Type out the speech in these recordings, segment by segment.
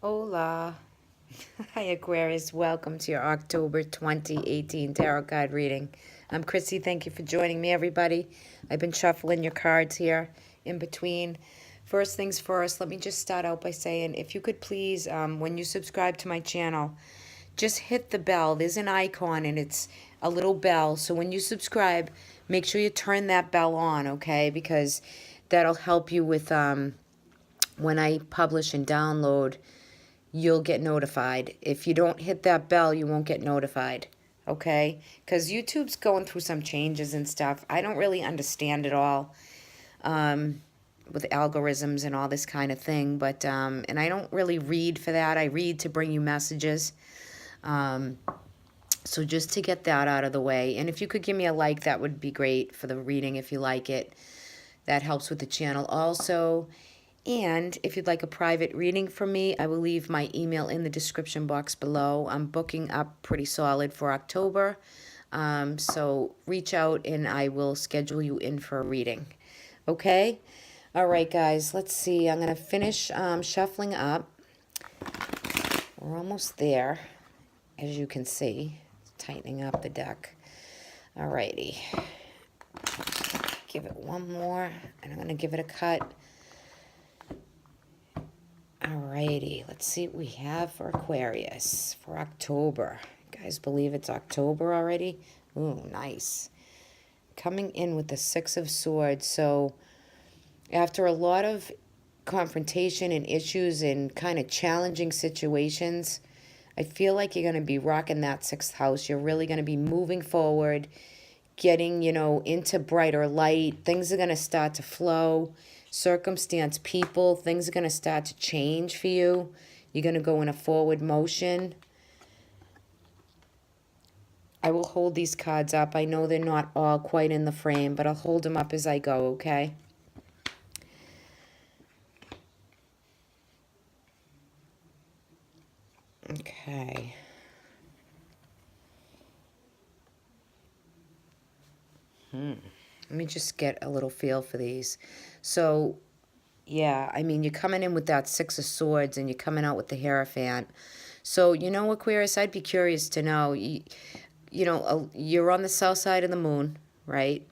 Hola. Hi, Aquarius. Welcome to your October 2018 tarot card reading. I'm Chrissy. Thank you for joining me, everybody. I've been shuffling your cards here in between. First things first, let me just start out by saying, if you could please, when you subscribe to my channel, just hit the bell. There's an icon and it's a little bell. So when you subscribe, make sure you turn that bell on, okay? Because that'll help you with when I publish and download, you'll get notified. If you don't hit that bell, you won't get notified, okay? Because YouTube's going through some changes and stuff. I don't really understand it all with algorithms and all this kind of thing, but, and I don't really read for that. I read to bring you messages. So just to get that out of the way, and if you could give me a like, that would be great for the reading if you like it. That helps with the channel also. And if you'd like a private reading from me, I will leave my email in the description box below. I'm booking up pretty solid for October. So reach out and I will schedule you in for a reading. Okay? All right, guys. Let's see. I'm going to finish shuffling up. We're almost there, as you can see. Tightening up the deck. All righty. Give it one more, and I'm going to give it a cut. Alrighty, let's see what we have for Aquarius for October. You guys believe it's October already? Ooh, nice. Coming in with the Six of Swords. So after a lot of confrontation and issues and kind of challenging situations, I feel like you're going to be rocking that sixth house. You're really going to be moving forward, getting, into brighter light. Things are going to start to flow. Circumstance, people, things are going to start to change for you. You're going to go in a forward motion. I will hold these cards up. I know they're not all quite in the frame, but I'll hold them up as I go, okay? Okay. Let me just get a little feel for these. So, yeah, I mean, you're coming in with that Six of Swords and you're coming out with the Hierophant. So, Aquarius, I'd be curious to know, you're on the south side of the moon, right?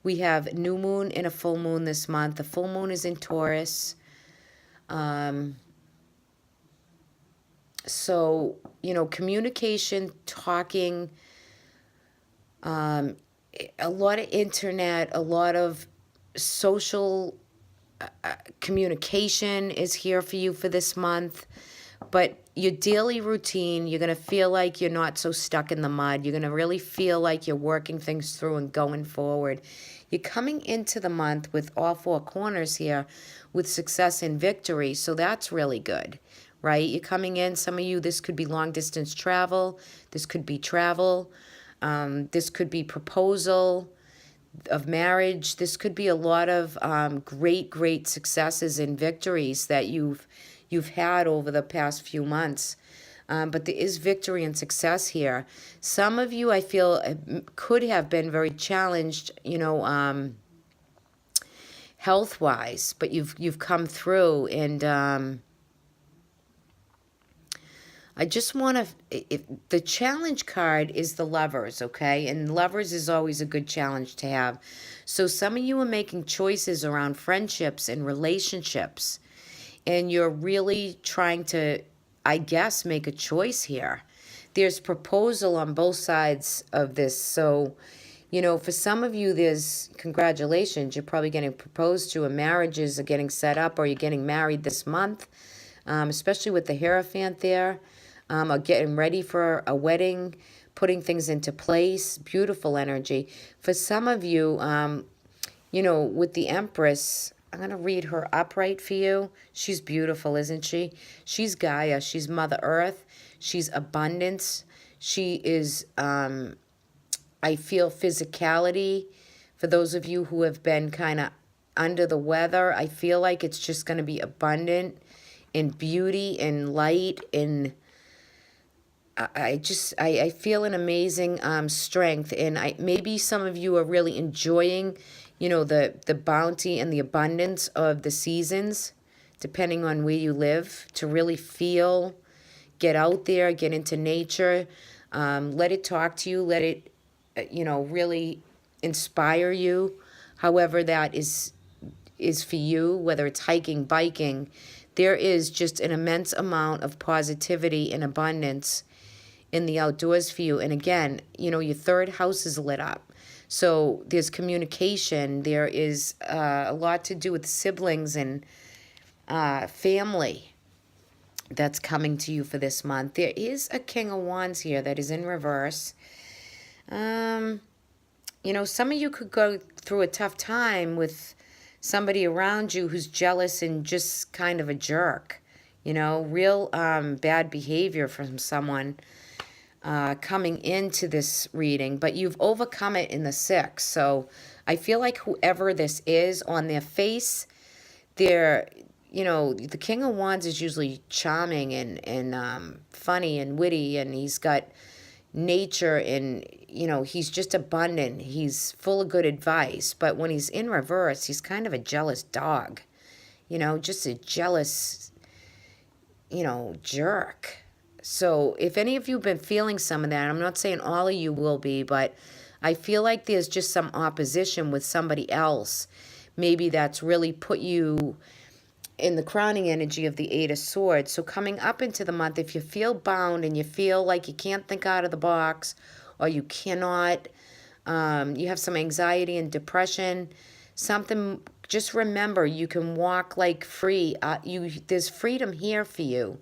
We have new moon and a full moon this month. The full moon is in Taurus. So, communication, talking, a lot of internet, a lot of social communication is here for you for this month. But your daily routine, you're going to feel like you're not so stuck in the mud. You're going to really feel like you're working things through and going forward. You're coming into the month with all four corners here with success and victory. So that's really good, right? You're coming in, some of you, this could be long distance travel. This could be travel. This could be proposal of marriage. This could be a lot of great successes and victories that you've had over the past few months. But there is victory and success here. Some of you, I feel, could have been very challenged, health-wise, but you've come through. And I just want to, the challenge card is the Lovers, okay? And Lovers is always a good challenge to have. So some of you are making choices around friendships and relationships, and you're really trying to, I guess, make a choice here. There's proposal on both sides of this. So, for some of you, there's congratulations. You're probably getting proposed to, and marriages are getting set up, or you're getting married this month, especially with the Hierophant there. Or getting ready for a wedding, putting things into place, beautiful energy. For some of you, with the Empress, I'm going to read her upright for you. She's beautiful, isn't she? She's Gaia. She's Mother Earth. She's abundance. She is, I feel, physicality. For those of you who have been kind of under the weather, I feel like it's just going to be abundant in beauty and light and I feel an amazing strength, and maybe some of you are really enjoying, the bounty and the abundance of the seasons depending on where you live, to really feel, get out there, get into nature, let it talk to you, let it, really inspire you, however that is for you, whether it's hiking, biking. There is just an immense amount of positivity and abundance in the outdoors for you. And again, your third house is lit up. So there's communication. There is a lot to do with siblings and family that's coming to you for this month. There is a King of Wands here that is in reverse. Some of you could go through a tough time with somebody around you who's jealous and just kind of a jerk. Real bad behavior from someone coming into this reading, but you've overcome it in the 6. So I feel like whoever this is, on their face, they're, the King of Wands is usually charming and funny and witty, and he's got nature, and he's just abundant, he's full of good advice. But when he's in reverse, he's kind of a jealous dog, just a jealous jerk. So if any of you have been feeling some of that, I'm not saying all of you will be, but I feel like there's just some opposition with somebody else. Maybe that's really put you in the crowning energy of the 8 of Swords. So coming up into the month, if you feel bound and you feel like you can't think out of the box, or you cannot, you have some anxiety and depression, something, just remember, you can walk like free. There's freedom here for you.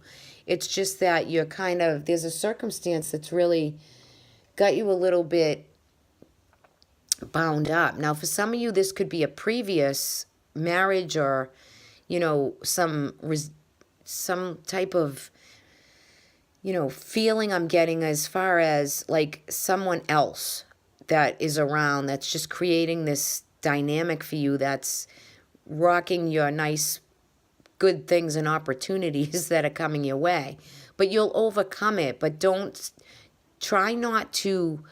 It's just that you're there's a circumstance that's really got you a little bit bound up. Now, for some of you, this could be a previous marriage, or some type of feeling I'm getting, as far as like someone else that is around, that's just creating this dynamic for you, that's rocking your nice good things and opportunities that are coming your way. But you'll overcome it. But don't try not to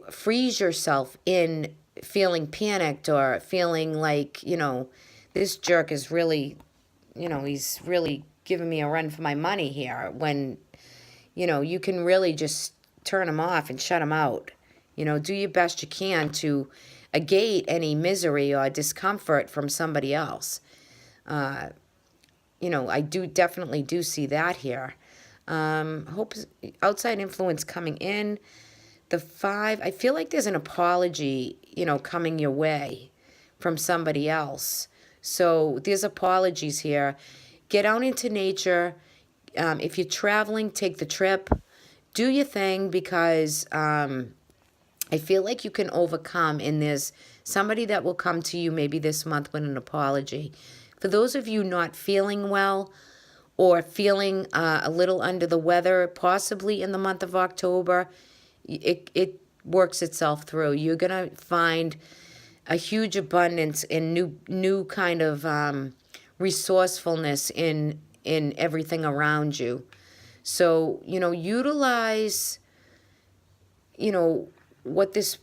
freeze yourself in feeling panicked, or feeling like this jerk is really, he's really giving me a run for my money here, when, you can really just turn him off and shut him out. Do your best you can to negate any misery or discomfort from somebody else. I definitely do see that here. Hope, outside influence coming in. The 5, I feel like there's an apology, coming your way from somebody else. So there's apologies here. Get out into nature. If you're traveling, take the trip. Do your thing, because I feel like you can overcome, and there's somebody that will come to you maybe this month with an apology. For those of you not feeling well, or feeling a little under the weather, possibly in the month of October, it works itself through. You're going to find a huge abundance in new kind of resourcefulness in everything around you. So, utilize, what this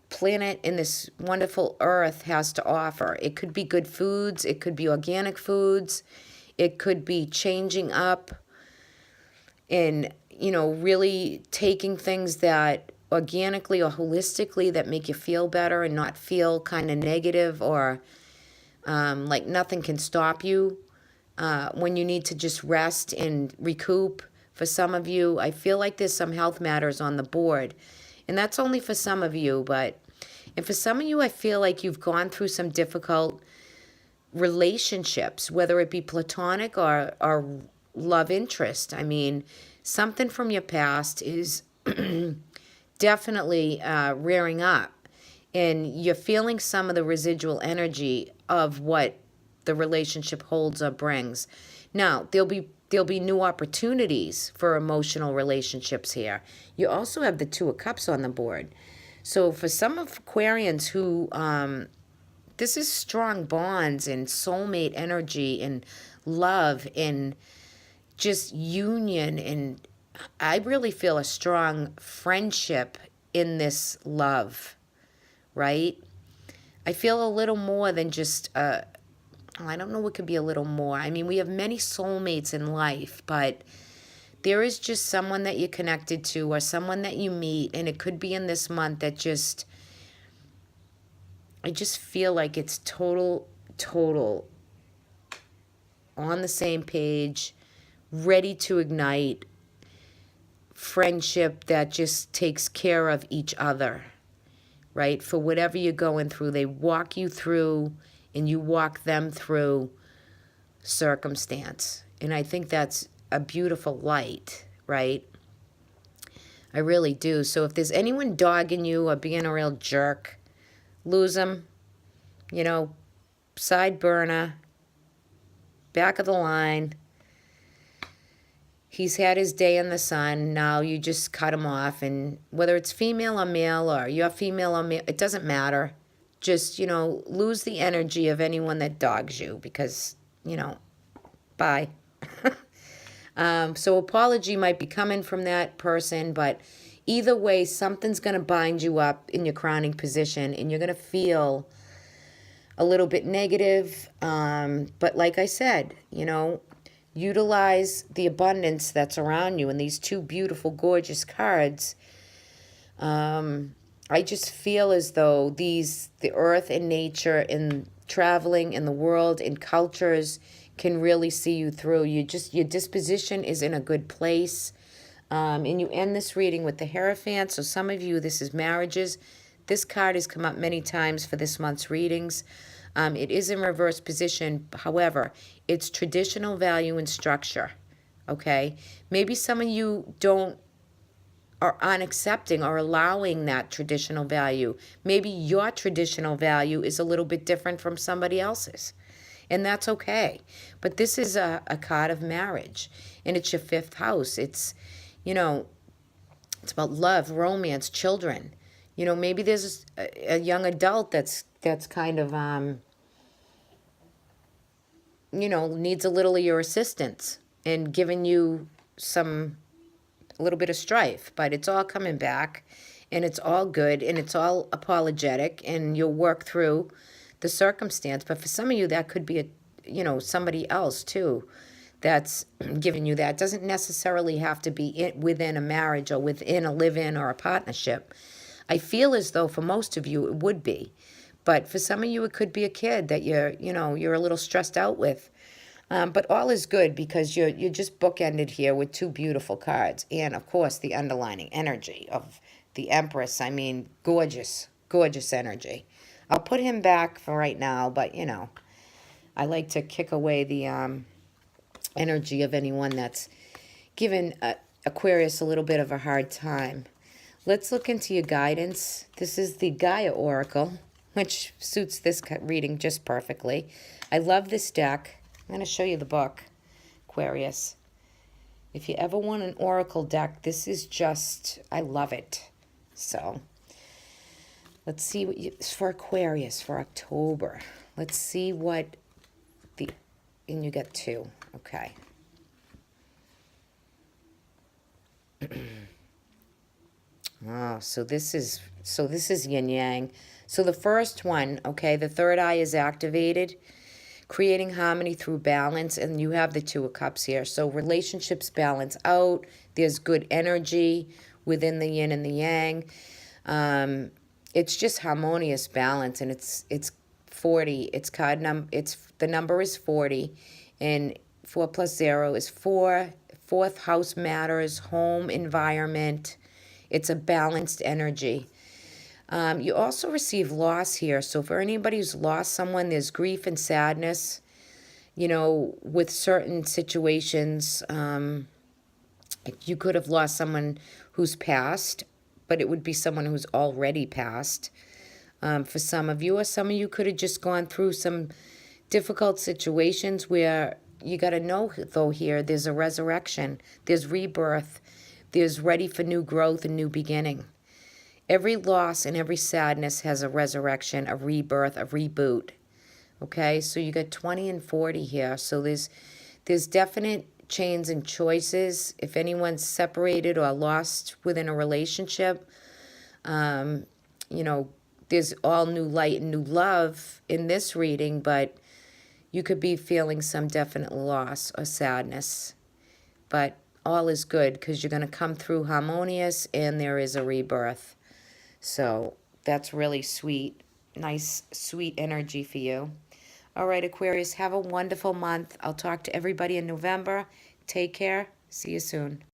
planet and this wonderful earth has to offer. It could be good foods. It could be organic foods. It could be changing up and, really taking things that organically or holistically that make you feel better, and not feel kind of negative, or like nothing can stop you when you need to just rest and recoup. For some of you, I feel like there's some health matters on the board, and that's only for some of you. And for some of you, I feel like you've gone through some difficult relationships, whether it be platonic or love interest. I mean, something from your past is definitely rearing up, and you're feeling some of the residual energy of what the relationship holds or brings. Now, there'll be new opportunities for emotional relationships here. You also have the 2 of Cups on the board. So for some of Aquarians who, this is strong bonds and soulmate energy and love and just union, and I really feel a strong friendship in this love, right? I feel a little more than just I don't know what could be a little more. I mean, we have many soulmates in life, but there is just someone that you're connected to or someone that you meet, and it could be in this month that just, I just feel like it's total on the same page, ready to ignite friendship that just takes care of each other, right? For whatever you're going through, they walk you through and you walk them through circumstance. And I think that's a beautiful light, right? I really do. So if there's anyone dogging you or being a real jerk, lose them, side burner, back of the line. He's had his day in the sun. Now you just cut him off. And whether it's female or male or you're female or male, it doesn't matter. Just, lose the energy of anyone that dogs you because, bye. So apology might be coming from that person, but either way, something's going to bind you up in your crowning position and you're going to feel a little bit negative. But like I said, utilize the abundance that's around you and these two beautiful, gorgeous cards. I just feel as though the earth and nature and traveling in the world and cultures can really see you through. Your disposition is in a good place. And you end this reading with the Hierophant. So some of you, this is marriages. This card has come up many times for this month's readings. It is in reverse position. However, it's traditional value and structure. Okay? Maybe some of you are unaccepting or allowing that traditional value. Maybe your traditional value is a little bit different from somebody else's. And that's okay. But this is a card of marriage. And it's your fifth house. It's, it's about love, romance, children. Maybe there's a young adult that's kind of, needs a little of your assistance and giving you a little bit of strife. But it's all coming back. And it's all good. And it's all apologetic. And you'll work through the circumstance. But for some of you, that could be somebody else too that's giving you that. It doesn't necessarily have to be within a marriage or within a live-in or a partnership. I feel as though for most of you it would be, but for some of you it could be a kid that you're a little stressed out with. But all is good because you're just bookended here with two beautiful cards, and of course the underlining energy of the Empress. I mean, gorgeous energy. I'll put him back for right now, but I like to kick away the energy of anyone that's given Aquarius a little bit of a hard time. Let's look into your guidance. This is the Gaia Oracle, which suits this reading just perfectly. I love this deck. I'm going to show you the book, Aquarius. If you ever want an Oracle deck, this is just, I love it. So let's see what it's for Aquarius for October. Let's see what and you get two. Okay. Oh, so this is yin yang. So the first one, okay, the third eye is activated, creating harmony through balance, and you have the Two of Cups here. So relationships balance out. There's good energy within the yin and the yang. It's just harmonious balance, and it's 40. The number is 40, and 4 plus 0 is 4. Fourth house matters, home, environment. It's a balanced energy. You also receive loss here. So for anybody who's lost someone, there's grief and sadness, with certain situations. You could have lost someone who's passed, but it would be someone who's already passed. For some of you, or some of you could have just gone through some difficult situations where you got to know, though, here, there's a resurrection, there's rebirth, there's ready for new growth and new beginning. Every loss and every sadness has a resurrection, a rebirth, a reboot. Okay, so you got 20 and 40 here. So there's definite change and choices. If anyone's separated or lost within a relationship, there's all new light and new love in this reading, but you could be feeling some definite loss or sadness. But all is good because you're going to come through harmonious and there is a rebirth. So that's really sweet. Nice, sweet energy for you. All right, Aquarius, have a wonderful month. I'll talk to everybody in November. Take care. See you soon.